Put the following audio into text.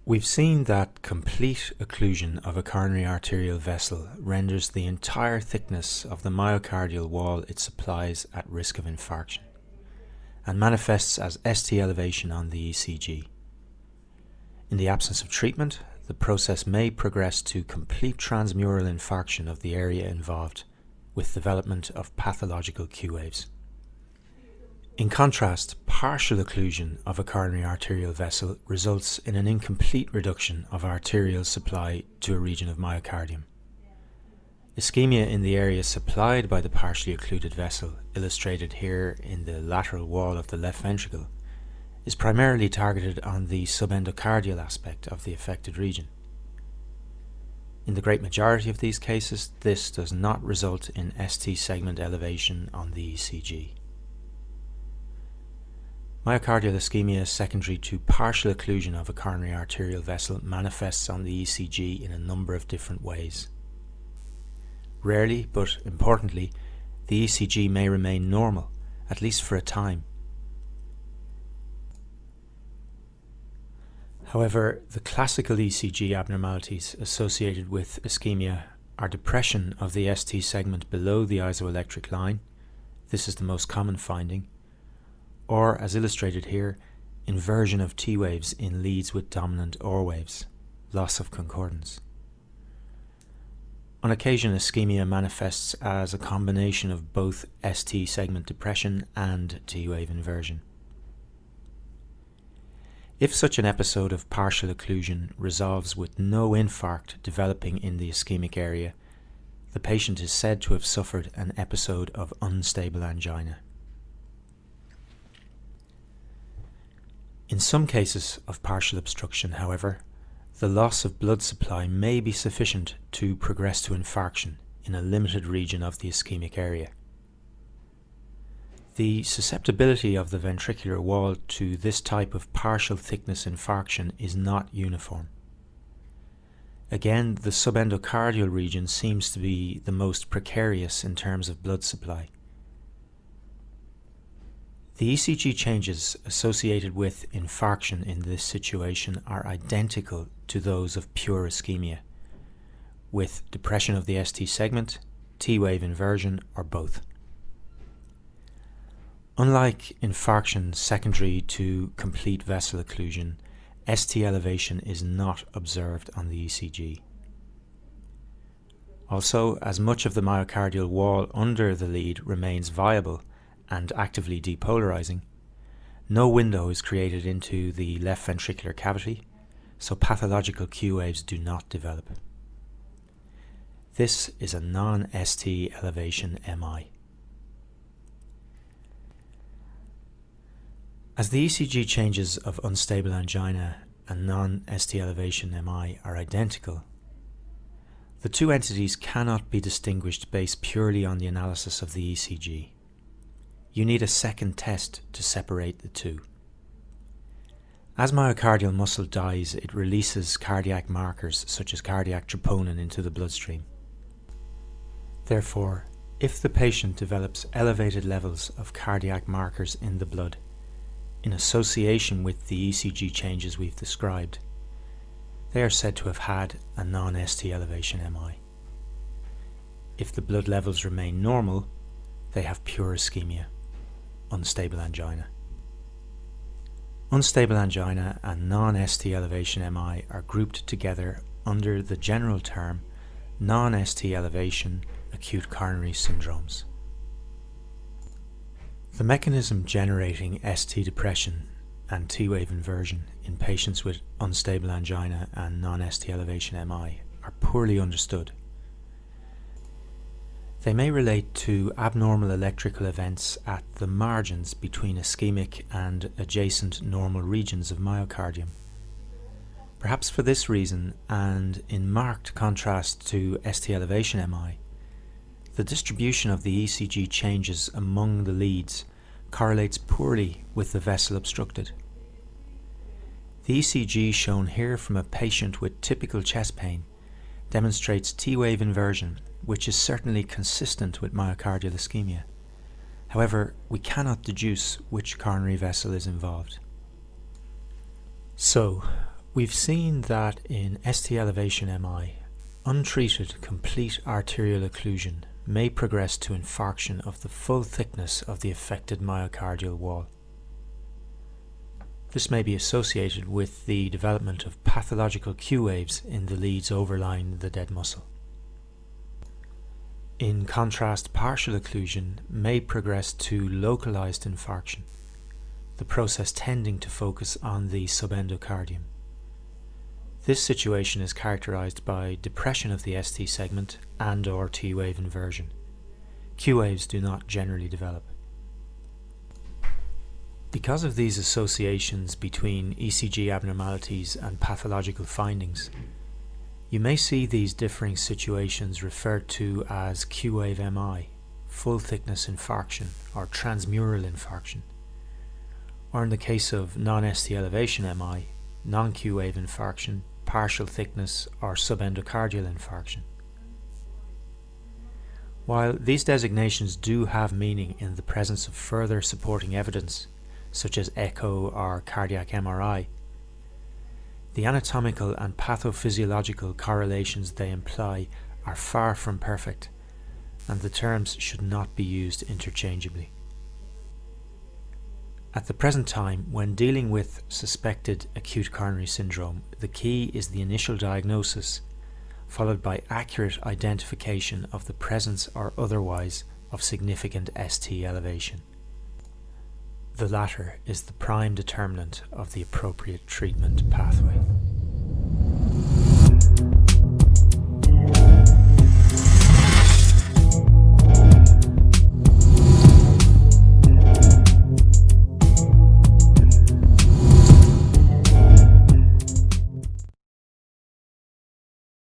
We've seen that complete occlusion of a coronary arterial vessel renders the entire thickness of the myocardial wall it supplies at risk of infarction and manifests as ST elevation on the ECG. In the absence of treatment, the process may progress to complete transmural infarction of the area involved, with development of pathological Q waves. In contrast, partial occlusion of a coronary arterial vessel results in an incomplete reduction of arterial supply to a region of myocardium. Ischemia in the area supplied by the partially occluded vessel, illustrated here in the lateral wall of the left ventricle, is primarily targeted on the subendocardial aspect of the affected region. In the great majority of these cases, this does not result in ST segment elevation on the ECG. Myocardial ischemia secondary to partial occlusion of a coronary arterial vessel manifests on the ECG in a number of different ways. Rarely, but importantly, the ECG may remain normal, at least for a time. However, the classical ECG abnormalities associated with ischemia are depression of the ST segment below the isoelectric line, this is the most common finding, or, as illustrated here, inversion of T waves in leads with dominant OR waves, loss of concordance. On occasion, ischemia manifests as a combination of both ST segment depression and T wave inversion. If such an episode of partial occlusion resolves with no infarct developing in the ischemic area, the patient is said to have suffered an episode of unstable angina. In some cases of partial obstruction, however, the loss of blood supply may be sufficient to progress to infarction in a limited region of the ischemic area. The susceptibility of the ventricular wall to this type of partial thickness infarction is not uniform. Again, the subendocardial region seems to be the most precarious in terms of blood supply. The ECG changes associated with infarction in this situation are identical to those of pure ischemia, with depression of the ST segment, T-wave inversion, or both. Unlike infarction secondary to complete vessel occlusion, ST elevation is not observed on the ECG. Also, as much of the myocardial wall under the lead remains viable and actively depolarizing, no window is created into the left ventricular cavity, so pathological Q waves do not develop. This is a non-ST elevation MI. As the ECG changes of unstable angina and non-ST elevation MI are identical, the two entities cannot be distinguished based purely on the analysis of the ECG. You need a second test to separate the two. As myocardial muscle dies, it releases cardiac markers such as cardiac troponin into the bloodstream. Therefore, if the patient develops elevated levels of cardiac markers in the blood, in association with the ECG changes we've described, they are said to have had a non-ST elevation MI. If the blood levels remain normal, they have pure ischemia, unstable angina. Unstable angina and non-ST elevation MI are grouped together under the general term non-ST elevation acute coronary syndromes. The mechanism generating ST depression and T-wave inversion in patients with unstable angina and non-ST elevation MI are poorly understood. They may relate to abnormal electrical events at the margins between ischemic and adjacent normal regions of myocardium. Perhaps for this reason, and in marked contrast to ST elevation MI, the distribution of the ECG changes among the leads correlates poorly with the vessel obstructed. The ECG shown here from a patient with typical chest pain demonstrates T-wave inversion, which is certainly consistent with myocardial ischemia. However, we cannot deduce which coronary vessel is involved. So, We've seen that in ST elevation MI, untreated complete arterial occlusion may progress to infarction of the full thickness of the affected myocardial wall. This may be associated with the development of pathological Q waves in the leads overlying the dead muscle. In contrast, partial occlusion may progress to localized infarction, the process tending to focus on the subendocardium. This situation is characterized by depression of the ST segment and/or T-wave inversion. Q waves do not generally develop. Because of these associations between ECG abnormalities and pathological findings, you may see these differing situations referred to as Q-wave MI, full thickness infarction, or transmural infarction, or in the case of non-ST elevation MI, non-Q-wave infarction, partial thickness, or subendocardial infarction. While these designations do have meaning in the presence of further supporting evidence, such as echo or cardiac MRI, the anatomical and pathophysiological correlations they imply are far from perfect, and the terms should not be used interchangeably. At the present time, when dealing with suspected acute coronary syndrome, the key is the initial diagnosis, followed by accurate identification of the presence or otherwise of significant ST elevation. The latter is the prime determinant of the appropriate treatment pathway.